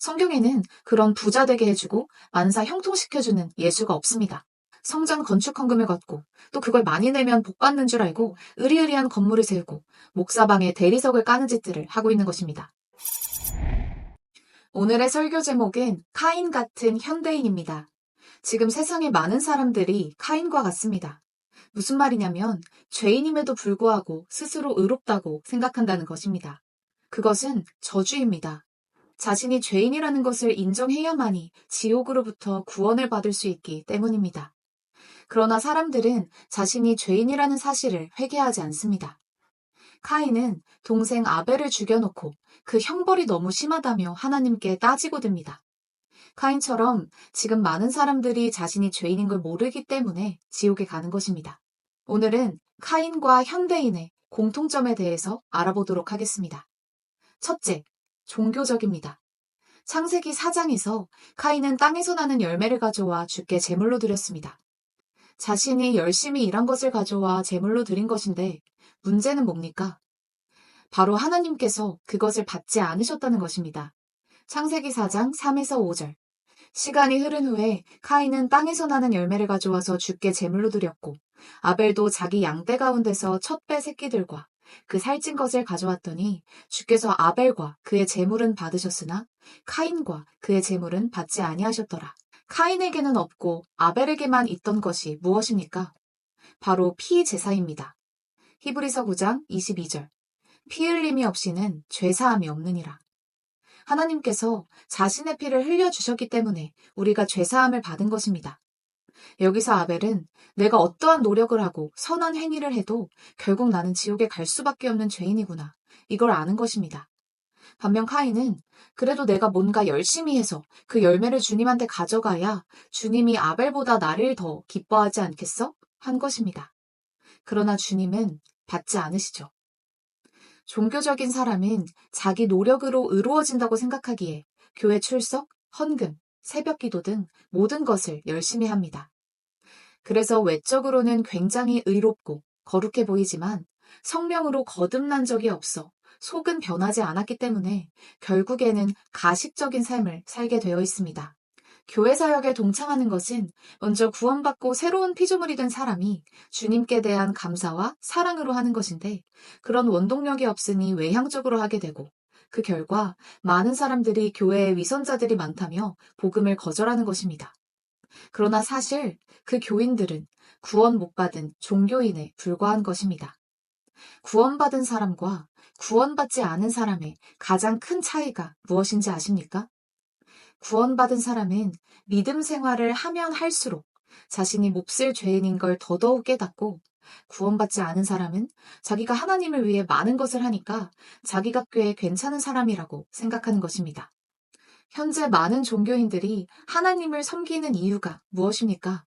성경에는 그런 부자 되게 해주고 만사 형통시켜주는 예수가 없습니다. 성전 건축 헌금을 걷고 또 그걸 많이 내면 복 받는 줄 알고 으리으리한 건물을 세우고 목사방에 대리석을 까는 짓들을 하고 있는 것입니다. 오늘의 설교 제목은 카인 같은 현대인입니다. 지금 세상에 많은 사람들이 카인과 같습니다. 무슨 말이냐면 죄인임에도 불구하고 스스로 의롭다고 생각한다는 것입니다. 그것은 저주입니다. 자신이 죄인이라는 것을 인정해야만이 지옥으로부터 구원을 받을 수 있기 때문입니다. 그러나 사람들은 자신이 죄인이라는 사실을 회개하지 않습니다. 카인은 동생 아벨을 죽여놓고 그 형벌이 너무 심하다며 하나님께 따지고 듭니다. 카인처럼 지금 많은 사람들이 자신이 죄인인 걸 모르기 때문에 지옥에 가는 것입니다. 오늘은 카인과 현대인의 공통점에 대해서 알아보도록 하겠습니다. 첫째, 종교적입니다. 창세기 4장에서 카인은 땅에서 나는 열매를 가져와 주께 제물로 드렸습니다. 자신이 열심히 일한 것을 가져와 제물로 드린 것인데 문제는 뭡니까? 바로 하나님께서 그것을 받지 않으셨다는 것입니다. 창세기 4장 3에서 5절. 시간이 흐른 후에 카인은 땅에서 나는 열매를 가져와서 주께 제물로 드렸고 아벨도 자기 양떼 가운데서 첫 배 새끼들과 그 살찐 것을 가져왔더니 주께서 아벨과 그의 제물은 받으셨으나 카인과 그의 제물은 받지 아니하셨더라. 카인에게는 없고 아벨에게만 있던 것이 무엇입니까? 바로 피 제사입니다. 히브리서 9장 22절. 피 흘림이 없이는 죄사함이 없느니라. 하나님께서 자신의 피를 흘려주셨기 때문에 우리가 죄사함을 받은 것입니다. 여기서 아벨은 내가 어떠한 노력을 하고 선한 행위를 해도 결국 나는 지옥에 갈 수밖에 없는 죄인이구나. 이걸 아는 것입니다. 반면 카인은 그래도 내가 뭔가 열심히 해서 그 열매를 주님한테 가져가야 주님이 아벨보다 나를 더 기뻐하지 않겠어? 한 것입니다. 그러나 주님은 받지 않으시죠. 종교적인 사람은 자기 노력으로 의로워진다고 생각하기에 교회 출석, 헌금, 새벽기도 등 모든 것을 열심히 합니다. 그래서 외적으로는 굉장히 의롭고 거룩해 보이지만 성령으로 거듭난 적이 없어 속은 변하지 않았기 때문에 결국에는 가식적인 삶을 살게 되어 있습니다. 교회 사역에 동참하는 것은 먼저 구원받고 새로운 피조물이 된 사람이 주님께 대한 감사와 사랑으로 하는 것인데 그런 원동력이 없으니 외향적으로 하게 되고 그 결과 많은 사람들이 교회에 위선자들이 많다며 복음을 거절하는 것입니다. 그러나 사실 그 교인들은 구원 못 받은 종교인에 불과한 것입니다. 구원받은 사람과 구원받지 않은 사람의 가장 큰 차이가 무엇인지 아십니까? 구원받은 사람은 믿음 생활을 하면 할수록 자신이 몹쓸 죄인인 걸 더더욱 깨닫고 구원받지 않은 사람은 자기가 하나님을 위해 많은 것을 하니까 자기가 꽤 괜찮은 사람이라고 생각하는 것입니다. 현재 많은 종교인들이 하나님을 섬기는 이유가 무엇입니까?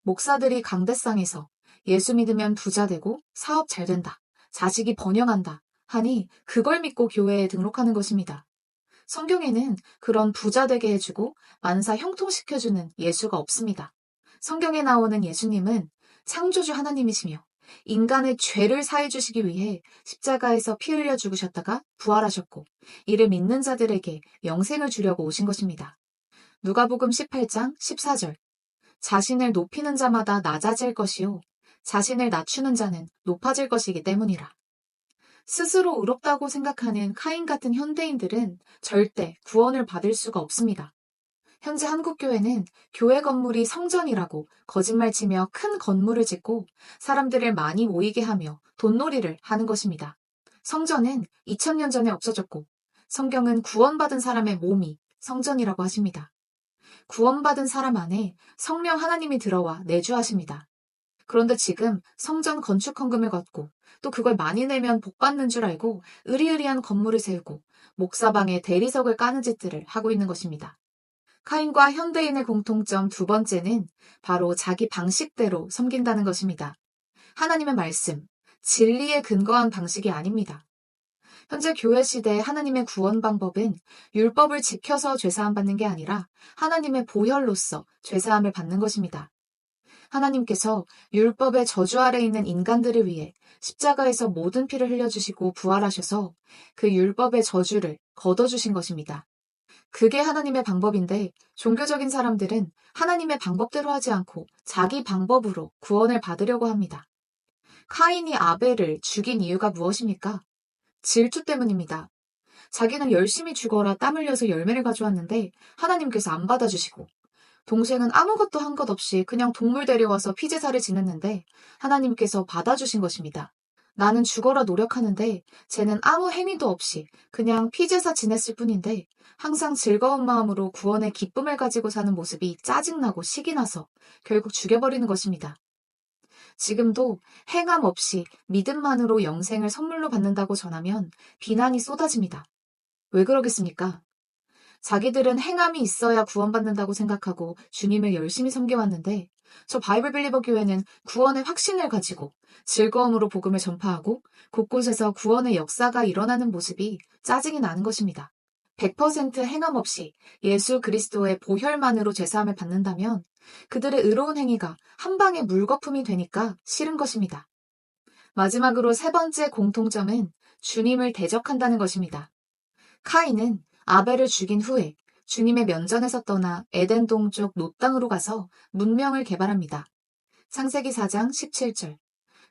목사들이 강대상에서 예수 믿으면 부자 되고 사업 잘 된다, 자식이 번영한다 하니 그걸 믿고 교회에 등록하는 것입니다. 성경에는 그런 부자 되게 해주고 만사 형통시켜주는 예수가 없습니다. 성경에 나오는 예수님은 창조주 하나님이시며 인간의 죄를 사해 주시기 위해 십자가에서 피 흘려 죽으셨다가 부활하셨고 이를 믿는 자들에게 영생을 주려고 오신 것입니다. 누가복음 18장 14절. 자신을 높이는 자마다 낮아질 것이요 자신을 낮추는 자는 높아질 것이기 때문이라. 스스로 의롭다고 생각하는 카인 같은 현대인들은 절대 구원을 받을 수가 없습니다. 현재 한국교회는 교회 건물이 성전이라고 거짓말치며 큰 건물을 짓고 사람들을 많이 모이게 하며 돈놀이를 하는 것입니다. 성전은 2000년 전에 없어졌고 성경은 구원받은 사람의 몸이 성전이라고 하십니다. 구원받은 사람 안에 성령 하나님이 들어와 내주하십니다. 그런데 지금 성전 건축 헌금을 걷고 또 그걸 많이 내면 복 받는 줄 알고 으리으리한 건물을 세우고 목사방에 대리석을 까는 짓들을 하고 있는 것입니다. 카인과 현대인의 공통점 두 번째는 바로 자기 방식대로 섬긴다는 것입니다. 하나님의 말씀, 진리에 근거한 방식이 아닙니다. 현재 교회 시대의 하나님의 구원 방법은 율법을 지켜서 죄사함 받는 게 아니라 하나님의 보혈로서 죄사함을 받는 것입니다. 하나님께서 율법의 저주 아래 있는 인간들을 위해 십자가에서 모든 피를 흘려주시고 부활하셔서 그 율법의 저주를 걷어주신 것입니다. 그게 하나님의 방법인데 종교적인 사람들은 하나님의 방법대로 하지 않고 자기 방법으로 구원을 받으려고 합니다. 카인이 아벨을 죽인 이유가 무엇입니까? 질투 때문입니다. 자기는 열심히 죽어라 땀 흘려서 열매를 가져왔는데 하나님께서 안 받아주시고, 동생은 아무것도 한 것 없이 그냥 동물 데려와서 피제사를 지냈는데 하나님께서 받아주신 것입니다. 나는 죽어라 노력하는데 쟤는 아무 행위도 없이 그냥 피제사 지냈을 뿐인데 항상 즐거운 마음으로 구원의 기쁨을 가지고 사는 모습이 짜증나고 식이 나서 결국 죽여버리는 것입니다. 지금도 행함 없이 믿음만으로 영생을 선물로 받는다고 전하면 비난이 쏟아집니다. 왜 그러겠습니까? 자기들은 행함이 있어야 구원받는다고 생각하고 주님을 열심히 섬겨왔는데, 저 바이블 빌리버 교회는 구원의 확신을 가지고 즐거움으로 복음을 전파하고 곳곳에서 구원의 역사가 일어나는 모습이 짜증이 나는 것입니다. 100% 행함 없이 예수 그리스도의 보혈만으로 제사함을 받는다면 그들의 의로운 행위가 한 방에 물거품이 되니까 싫은 것입니다. 마지막으로 세 번째 공통점은 주님을 대적한다는 것입니다. 카인은 아벨을 죽인 후에 주님의 면전에서 떠나 에덴 동쪽 놋 땅으로 가서 문명을 개발합니다. 창세기 4장 17절.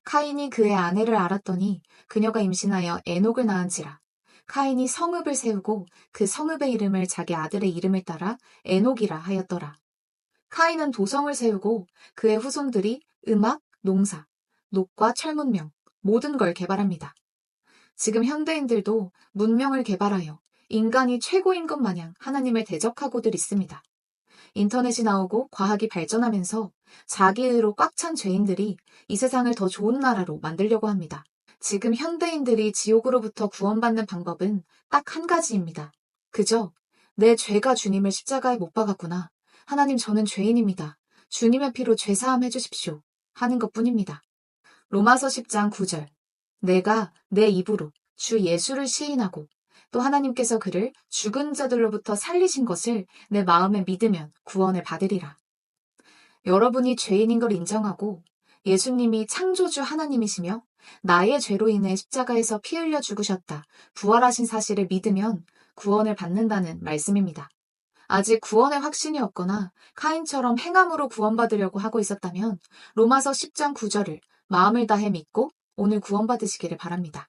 카인이 그의 아내를 알았더니 그녀가 임신하여 에녹을 낳은지라. 카인이 성읍을 세우고 그 성읍의 이름을 자기 아들의 이름을 따라 에녹이라 하였더라. 카인은 도성을 세우고 그의 후손들이 음악, 농사, 녹과 철문명, 모든 걸 개발합니다. 지금 현대인들도 문명을 개발하여 인간이 최고인 것 마냥 하나님을 대적하고들 있습니다. 인터넷이 나오고 과학이 발전하면서 자기의로 꽉 찬 죄인들이 이 세상을 더 좋은 나라로 만들려고 합니다. 지금 현대인들이 지옥으로부터 구원받는 방법은 딱 한 가지입니다. 그저 내 죄가 주님을 십자가에 못 박았구나. 하나님, 저는 죄인입니다. 주님의 피로 죄사함 해주십시오. 하는 것뿐입니다. 로마서 10장 9절. 내가 내 입으로 주 예수를 시인하고 또 하나님께서 그를 죽은 자들로부터 살리신 것을 내 마음에 믿으면 구원을 받으리라. 여러분이 죄인인 걸 인정하고 예수님이 창조주 하나님이시며 나의 죄로 인해 십자가에서 피 흘려 죽으셨다, 부활하신 사실을 믿으면 구원을 받는다는 말씀입니다. 아직 구원의 확신이 없거나 카인처럼 행함으로 구원받으려고 하고 있었다면 로마서 10장 9절을 마음을 다해 믿고 오늘 구원받으시기를 바랍니다.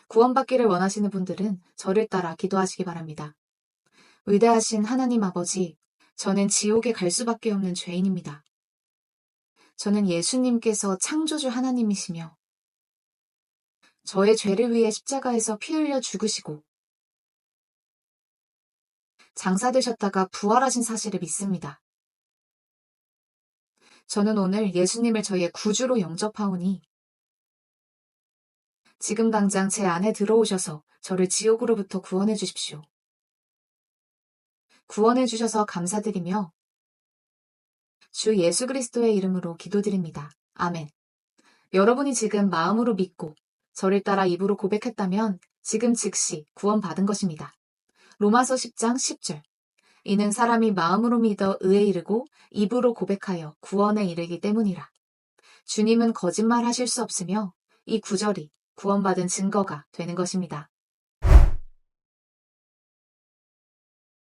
구원받기를 원하시는 분들은 저를 따라 기도하시기 바랍니다. 위대하신 하나님 아버지, 저는 지옥에 갈 수밖에 없는 죄인입니다. 저는 예수님께서 창조주 하나님이시며 저의 죄를 위해 십자가에서 피 흘려 죽으시고 장사되셨다가 부활하신 사실을 믿습니다. 저는 오늘 예수님을 저의 구주로 영접하오니 지금 당장 제 안에 들어오셔서 저를 지옥으로부터 구원해 주십시오. 구원해 주셔서 감사드리며 주 예수 그리스도의 이름으로 기도드립니다. 아멘. 여러분이 지금 마음으로 믿고 저를 따라 입으로 고백했다면 지금 즉시 구원받은 것입니다. 로마서 10장 10절. 이는 사람이 마음으로 믿어 의에 이르고 입으로 고백하여 구원에 이르기 때문이라. 주님은 거짓말하실 수 없으며 이 구절이 구원받은 증거가 되는 것입니다.